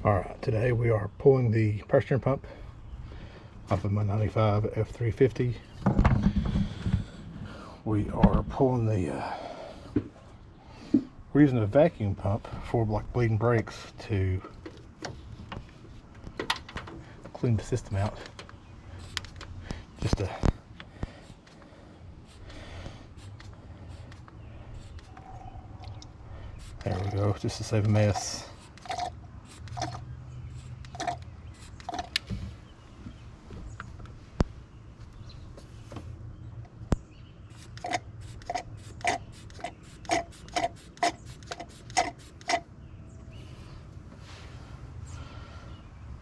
Alright, today we are pulling the power steering pump off of my 95 F350. We are pulling we're using a vacuum pump for like bleeding brakes to clean the system out. There we go, just to save a mess.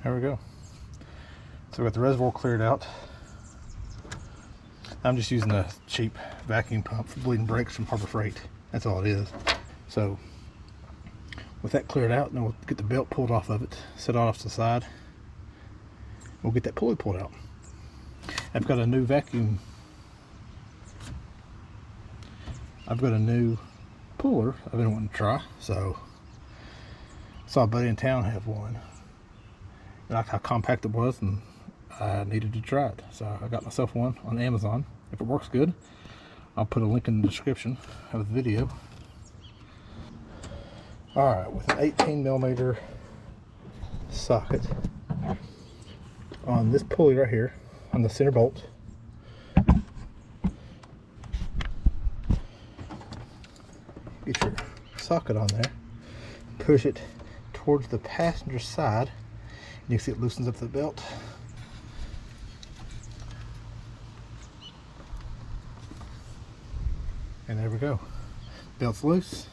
There we go. So we got the reservoir cleared out. I'm just using a cheap vacuum pump for bleeding brakes from Harbor Freight. That's all it is. So with that cleared out, then we'll get the belt pulled off of it, set it off to the side. We'll get that pulley pulled out. I've got a new puller I've been wanting to try. So saw a buddy in town have one. I liked how compact it was, and I needed to try it. So I got myself one on Amazon. If it works good, I'll put a link in the description of the video. Alright, with an 18mm socket on this pulley right here, on the center bolt, get your socket on there, push it towards the passenger side. You can see it loosens up the belt. And there we go. Belt's loose.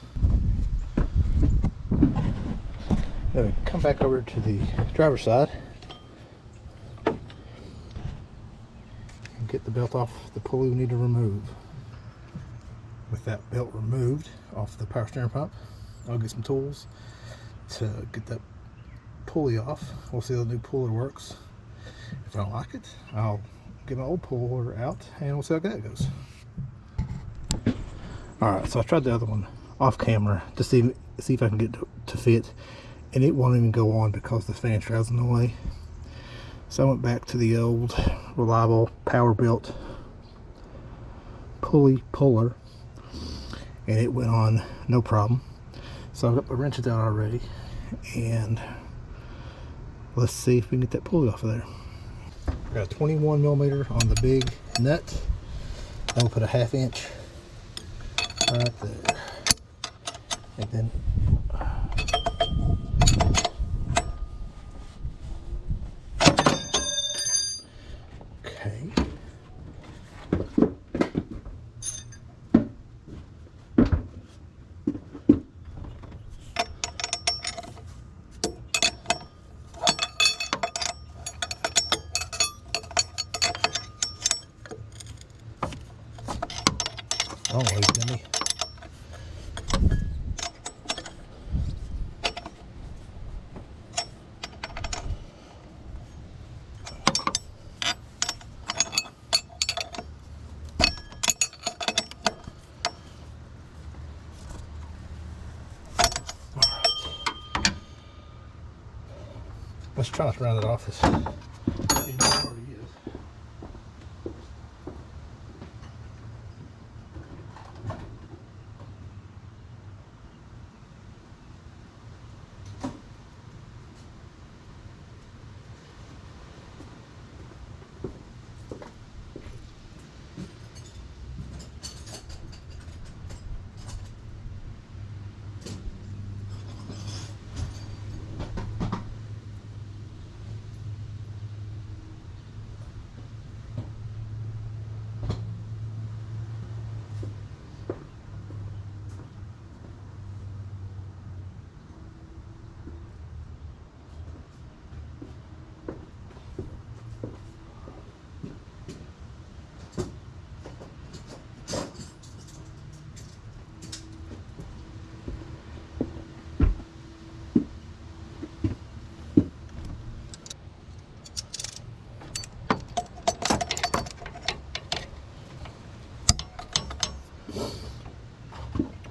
Then we come back over to the driver's side and get the belt off the pulley we need to remove. With that belt removed off the power steering pump, I'll get some tools to get that pulley off. We'll see how the new puller works. If I don't like it, I'll get my old puller out and we'll see how that goes. Alright, so I tried the other one off camera to see if I can get it to fit, and it won't even go on because the fan shroud's in the way. So I went back to the old reliable power built pulley puller, and it went on no problem. So I've got my wrenches out already, and let's see if we can get that pulley off of there. I've got a 21mm on the big nut. Then we'll put a 1/2 inch right there. And then okay. Oh, wait, me. Let's try not to round it off this.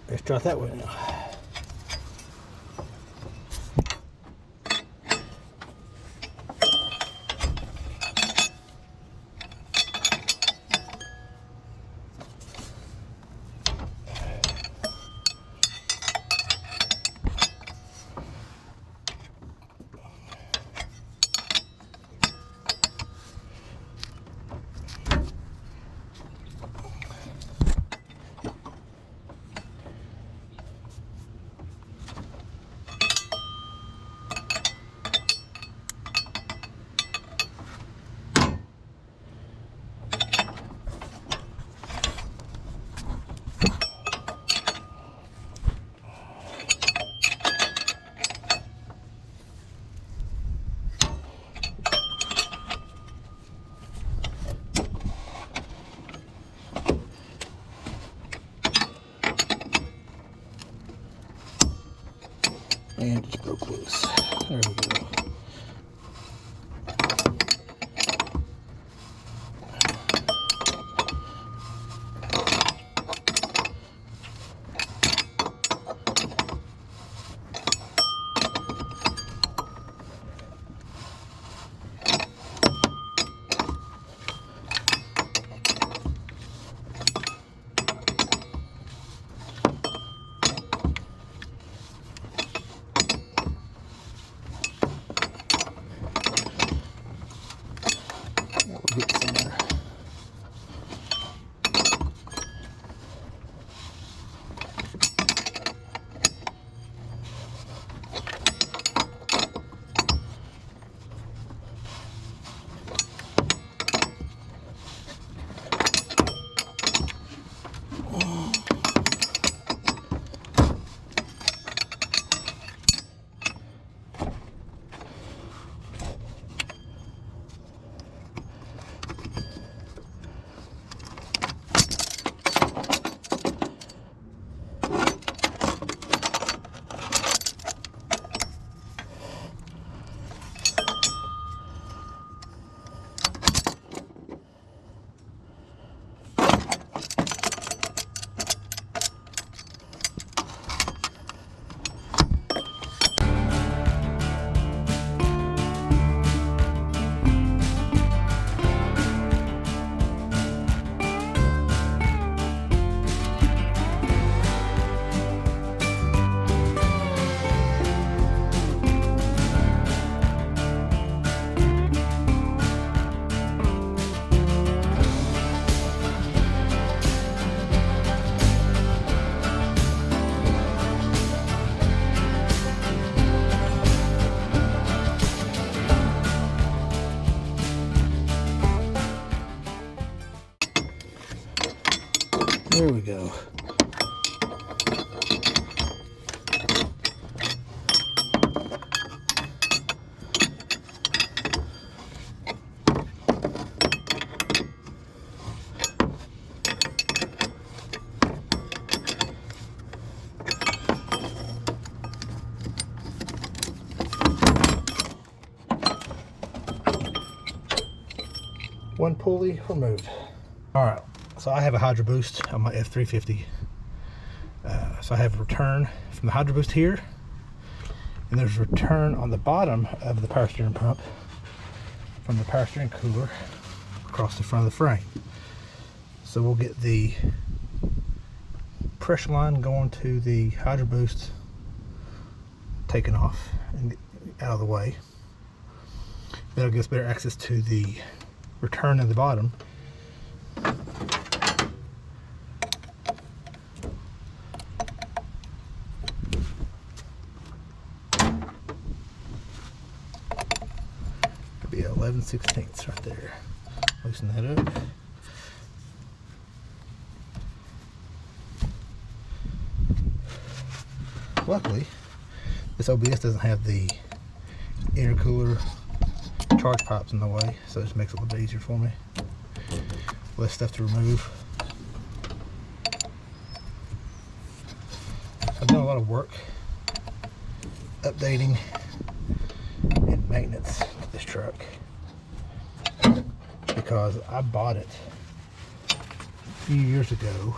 Let's try it that way now. And it just broke loose. There we go. Get some there. There we go. One pulley removed. All right. So I have a Hydro Boost on my F350. So I have a return from the Hydro Boost here, and there's a return on the bottom of the power steering pump from the power steering cooler across the front of the frame. So we'll get the pressure line going to the Hydro Boost taken off and out of the way. That'll give us better access to the return at the bottom. Be 11/16 right there. Loosen that up. Luckily, this OBS doesn't have the intercooler charge pipes in the way, so it just makes it a little bit easier for me. Less stuff to remove. I've done a lot of work updating and maintenance to this truck because I bought it a few years ago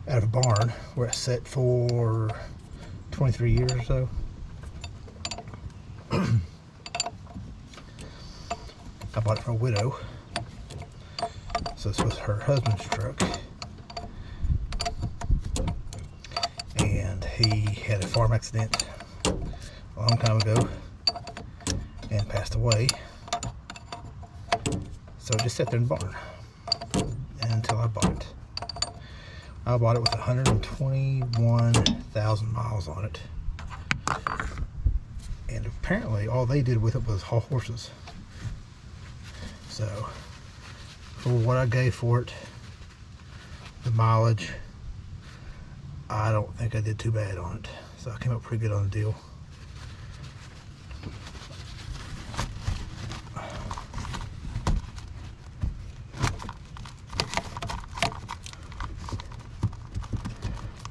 out of a barn where it's set for 23 years or so. I bought it from a widow, so this was her husband's truck, and he had a farm accident a long time ago and passed away, so it just sat there in the barn until I bought it. I bought it with 121,000 miles on it, and apparently all they did with it was haul horses. So for what I gave for it, the mileage, I don't think I did too bad on it. So I came up pretty good on the deal.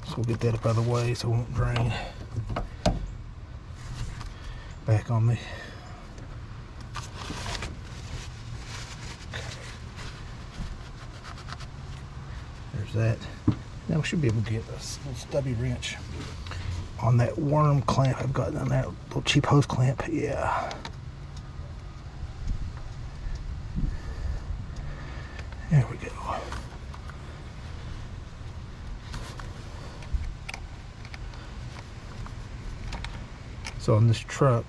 So we'll get that up out of the way so it won't drain. back on me. There's that. Now we should be able to get a little stubby wrench on that worm clamp I've got on that little cheap hose clamp. Yeah. There we go. So on this truck,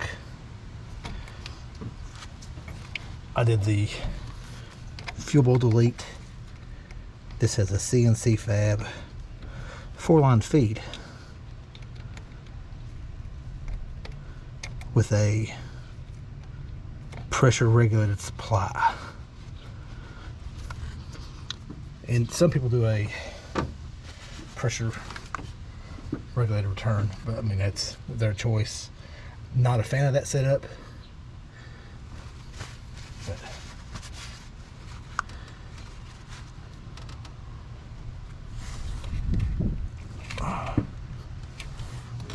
I did the fuel bowl delete. This has a CNC fab 4-line feed with a pressure regulated supply. And some people do a pressure regulated return, but I mean, that's their choice. Not a fan of that setup, but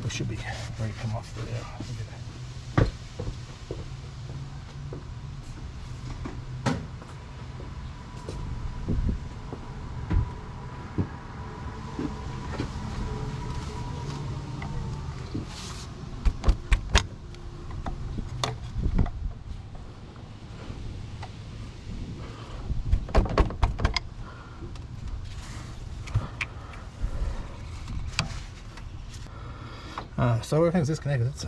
we should be ready to come off the so everything's disconnected. It's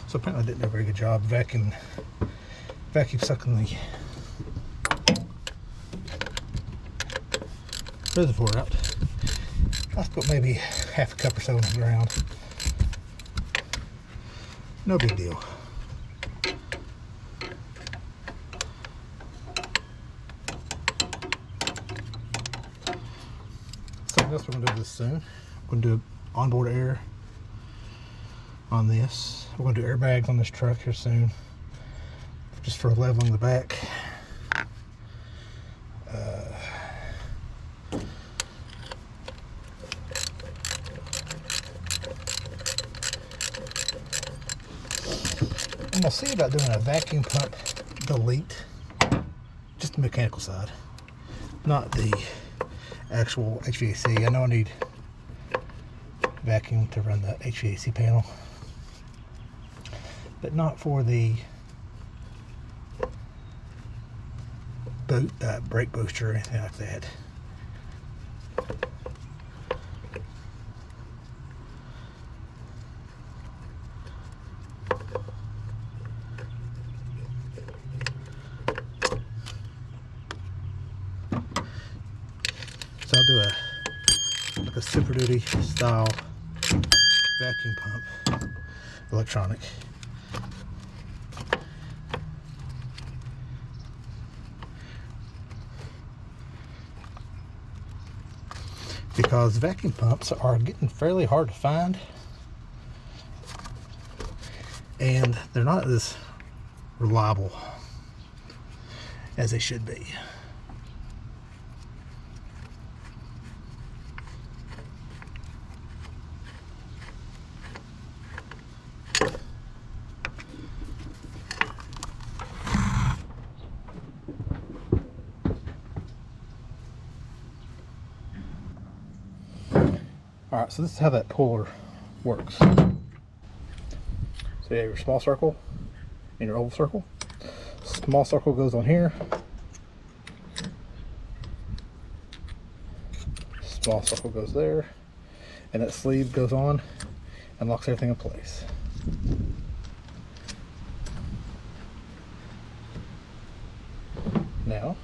so apparently I didn't do a very good job vacuum sucking the reservoir out. I'll put maybe half a cup or so on the ground. No big deal. Something else we're going to do this soon. We're going to do onboard air on this. We're going to do airbags on this truck here soon, just for leveling the back. I'm going to see about doing a vacuum pump delete, just the mechanical side, not the actual HVAC. I know I need vacuum to run the HVAC panel, but not for the brake booster or anything like that. So I'll do a Super Duty style vacuum pump, electronic. Because vacuum pumps are getting fairly hard to find, and they're not as reliable as they should be. Alright, so this is how that puller works. So you have your small circle and your oval circle. Small circle goes on here. Small circle goes there. And that sleeve goes on and locks everything in place. Now,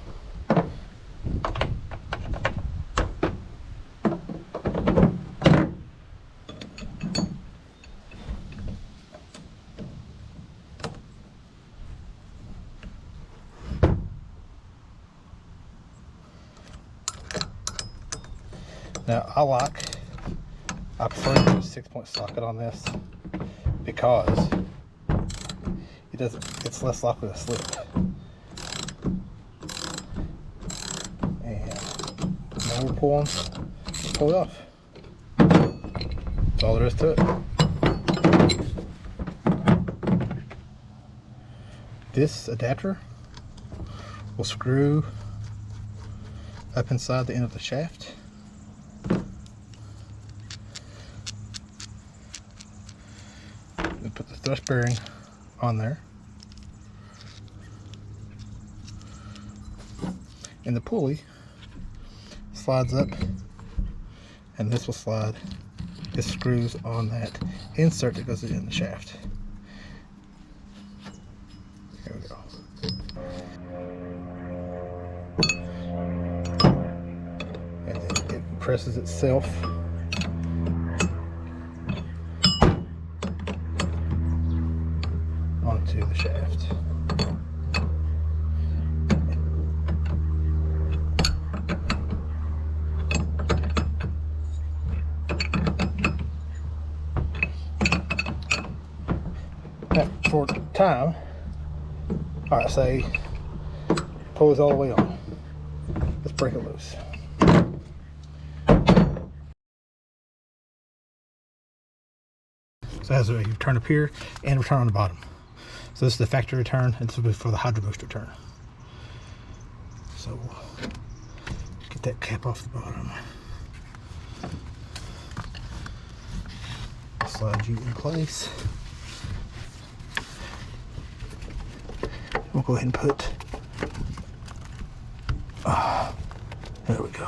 Now I prefer to use a 6-point socket on this because it's less likely to slip. And now we're pull it off. That's all there is to it. This adapter will screw up inside the end of the shaft. We put the thrust bearing on there, and the pulley slides up, and this will slide. It screws on that insert that goes in the shaft. There we go. And then it presses itself onto the shaft. Now, for time, alright, say pull this all the way on. Let's break it loose. So as you turn up here and return on the bottom. So this is the factory return, and this will be for the Hydro Boost return. So get that cap off the bottom. Slide you in place. We'll go ahead and put, there we go.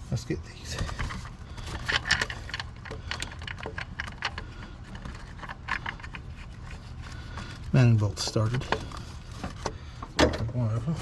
Let's get these. Mounting bolts started. One of them.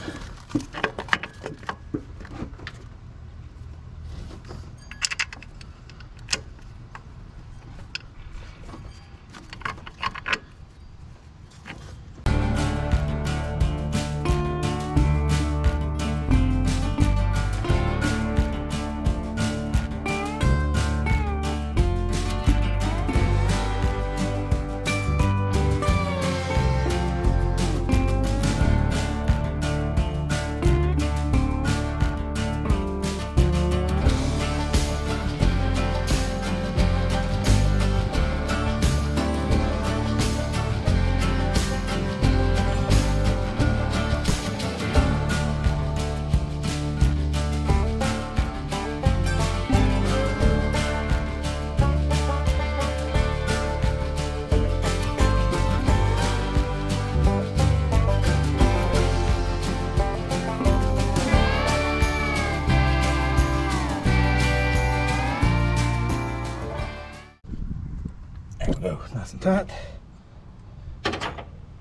There we go, nice and tight.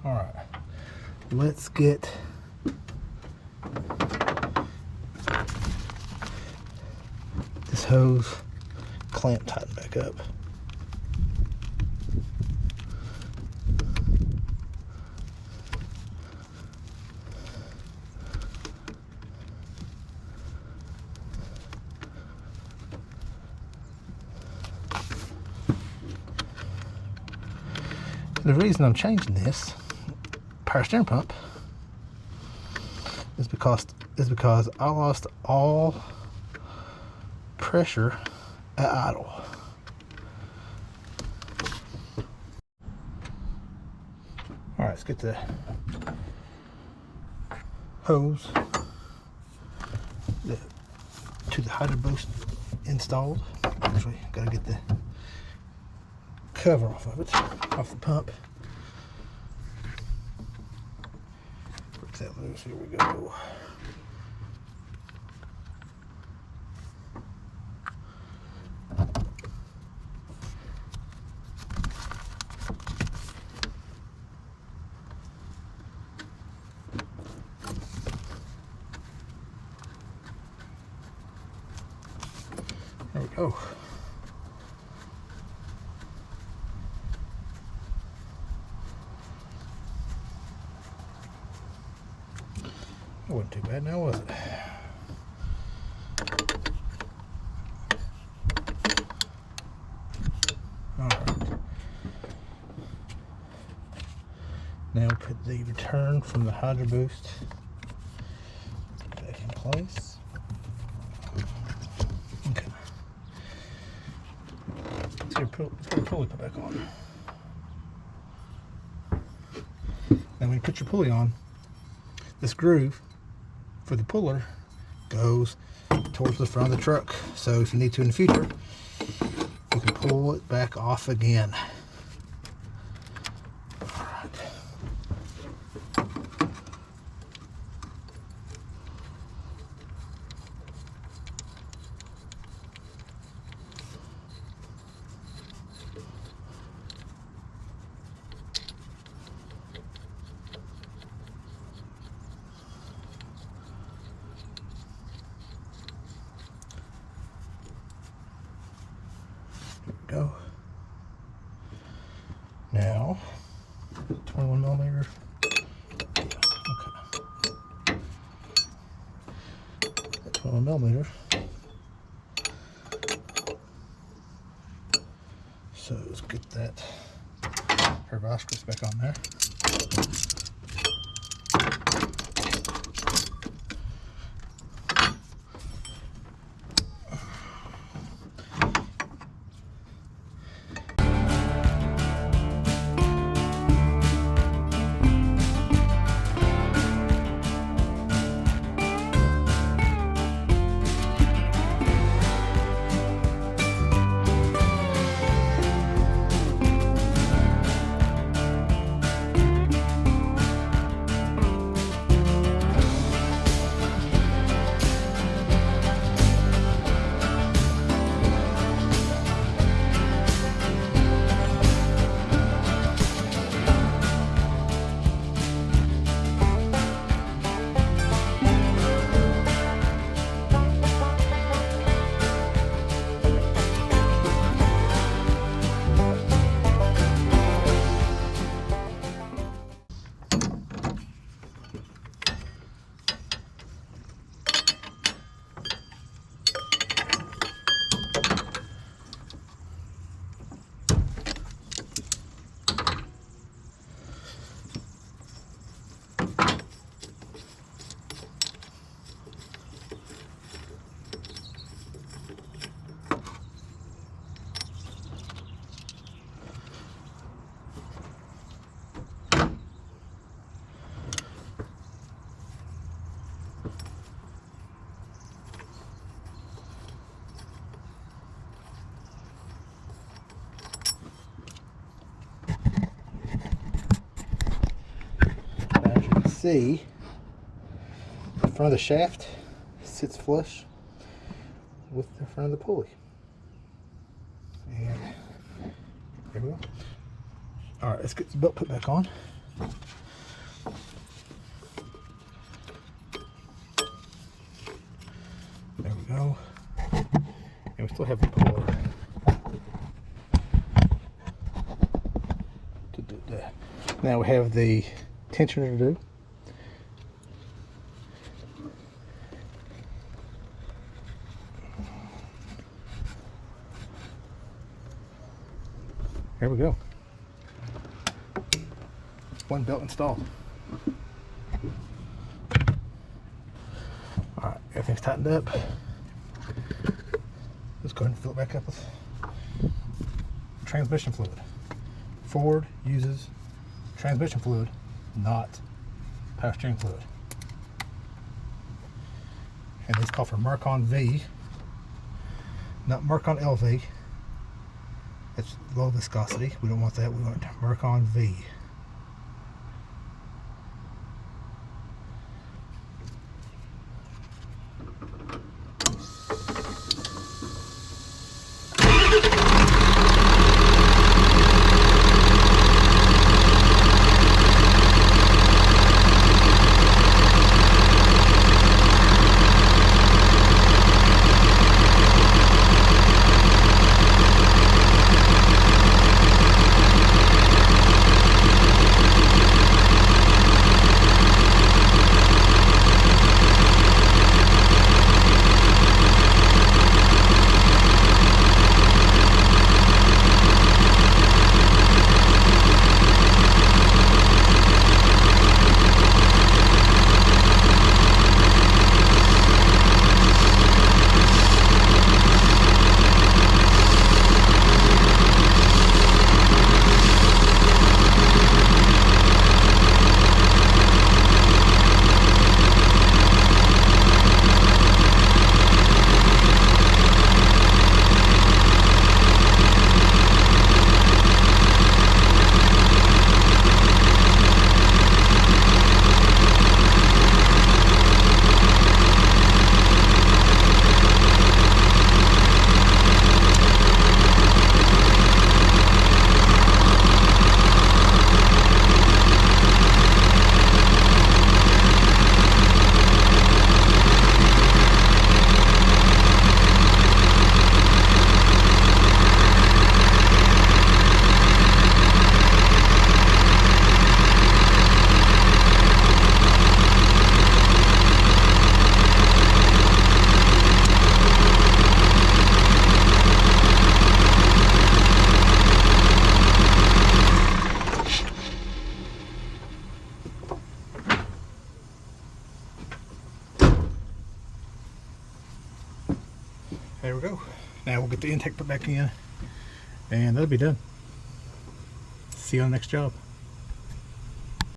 All right, let's get this hose clamp tightened back up. The reason I'm changing this power steering pump is because I lost all pressure at idle. All right, let's get the hose to the Hydro Boost installed. Actually, gotta get the cover off of it, off the pump. Break that loose. Here we go. There we go. That wasn't too bad now, was it? Alright. Now put the return from the Hydro Boost back in place. Okay. Let's get the pulley put back on. Now when you put your pulley on, this groove for the puller goes towards the front of the truck. So if you need to in the future, you can pull it back off again. Alright. Go. Now, 21 millimeter. Okay. That 21 millimeter. So let's get that her vice grips back on there. See, the front of the shaft sits flush with the front of the pulley. And there we go. Alright, let's get the belt put back on. There we go. And we still have the puller to do that. Now we have the tensioner to do. There we go. One belt installed. Alright, everything's tightened up. Let's go ahead and fill it back up with transmission fluid. Ford uses transmission fluid, not power steering fluid. And these call for Mercon V, not Mercon LV. It's low viscosity. We don't want that. We want Mercon V. There we go. Now we'll get the intake put back in, and that'll be done. See you on the next job.